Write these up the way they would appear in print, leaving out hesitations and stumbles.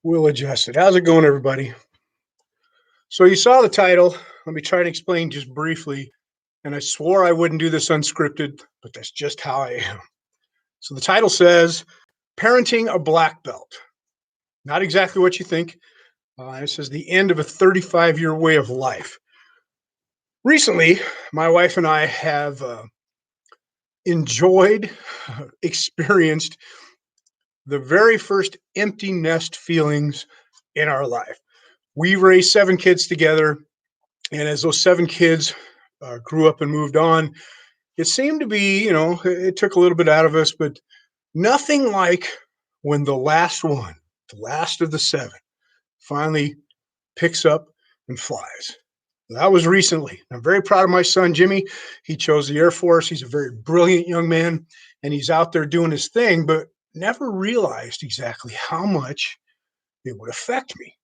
We'll adjust it. How's it going, everybody? So you saw the title. Let me try to explain just briefly. And I swore I wouldn't do this unscripted, but that's just how I am. So the title says Parenting a Black Belt. Not exactly what you think. It says the end of a 35-year way of life. Recently, my wife and I have enjoyed, experienced the very first empty nest feelings in our life. We raised 7 kids together. And as those 7 kids grew up and moved on, it seemed to be, it took a little bit out of us, but nothing like when the last one, the last of the 7, finally picks up and flies. That was recently. I'm very proud of my son, Jimmy. He chose the Air Force. He's a very brilliant young man, and he's out there doing his thing, but never realized exactly how much it would affect me.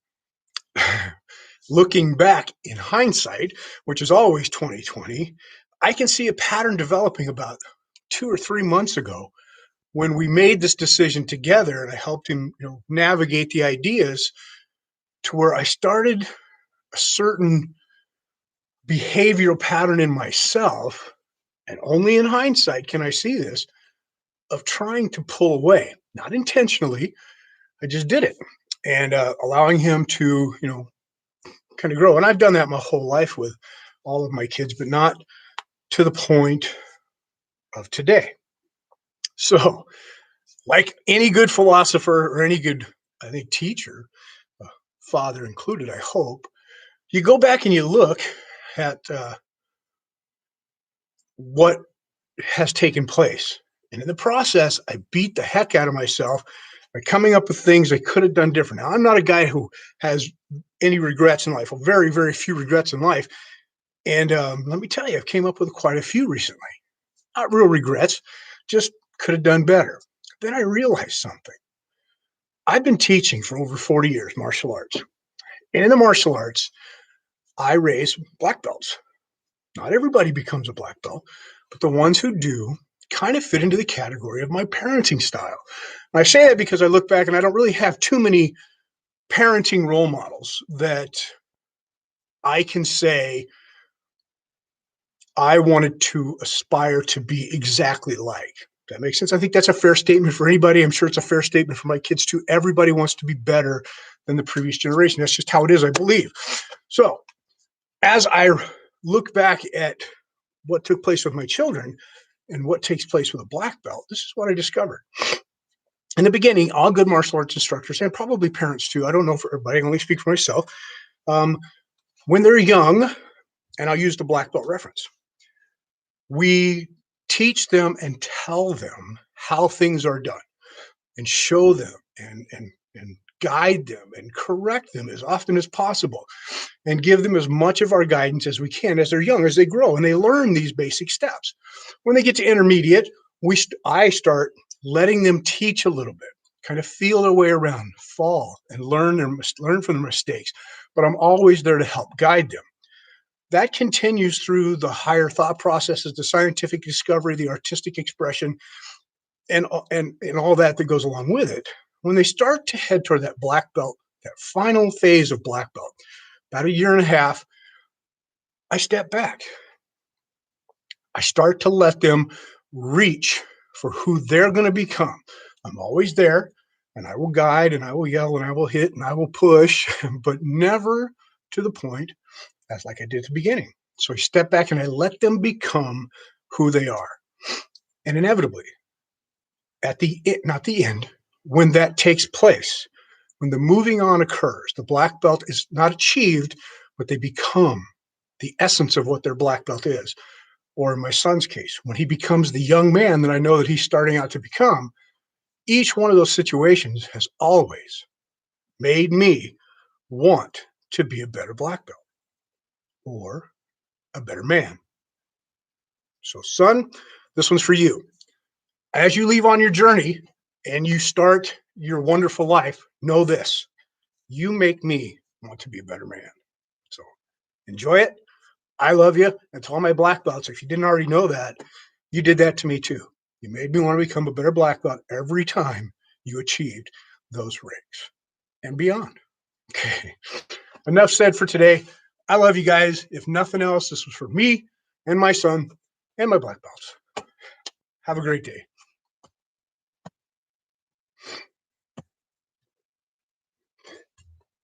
Looking back in hindsight, which is always 2020, I can see a pattern developing about 2 or 3 months ago when we made this decision together, and I helped him, navigate the ideas to where I started a certain behavioral pattern in myself, and only in hindsight can I see this, of trying to pull away, not intentionally. I just did it, and allowing him to, kind of grow. And I've done that my whole life with all of my kids, but not to the point of today. So, like any good philosopher or any good, I think, teacher, father included, I hope, you go back and you look at what has taken place. And in the process, I beat the heck out of myself by coming up with things I could have done different. Now, I'm not a guy who has any regrets in life, or very, very few regrets in life. And let me tell you, I've came up with quite a few recently. Not real regrets, just could have done better. Then I realized something. I've been teaching for over 40 years, martial arts. And in the martial arts, I raise black belts. Not everybody becomes a black belt, but the ones who do kind of fit into the category of my parenting style. And I say that because I look back and I don't really have too many parenting role models that I can say I wanted to aspire to be exactly like. That makes sense. I think that's a fair statement for anybody. I'm sure it's a fair statement for my kids too. Everybody wants to be better than the previous generation. That's just how it is, I believe. So as I look back at what took place with my children and what takes place with a black belt, this is what I discovered. In the beginning, all good martial arts instructors, and probably parents too, I don't know for everybody, I can only speak for myself, when they're young, and I'll use the black belt reference, we teach them and tell them how things are done and show them and guide them and correct them as often as possible and give them as much of our guidance as we can as they're young, as they grow and they learn these basic steps. When they get to intermediate, I start letting them teach a little bit, kind of feel their way around, fall, and learn from their mistakes. But I'm always there to help guide them. That continues through the higher thought processes, the scientific discovery, the artistic expression, and all that goes along with it. When they start to head toward that black belt, that final phase of black belt, about 1.5 years, I step back. I start to let them reach for who they're going to become. I'm always there, and I will guide, and I will yell, and I will hit, and I will push, but never to the point as like I did at the beginning. So I step back and I let them become who they are. And inevitably, not the end, when that takes place, when the moving on occurs, the black belt is not achieved, but they become the essence of what their black belt is. Or in my son's case, when he becomes the young man that I know that he's starting out to become, each one of those situations has always made me want to be a better black belt or a better man. So, son, this one's for you. As you leave on your journey and you start your wonderful life, know this: you make me want to be a better man. So enjoy it. I love you. And to all my black belts, if you didn't already know that, you did that to me too. You made me want to become a better black belt every time you achieved those ranks. and beyond. Okay. Enough said for today. I love you guys. If nothing else, this was for me and my son and my black belts. Have a great day.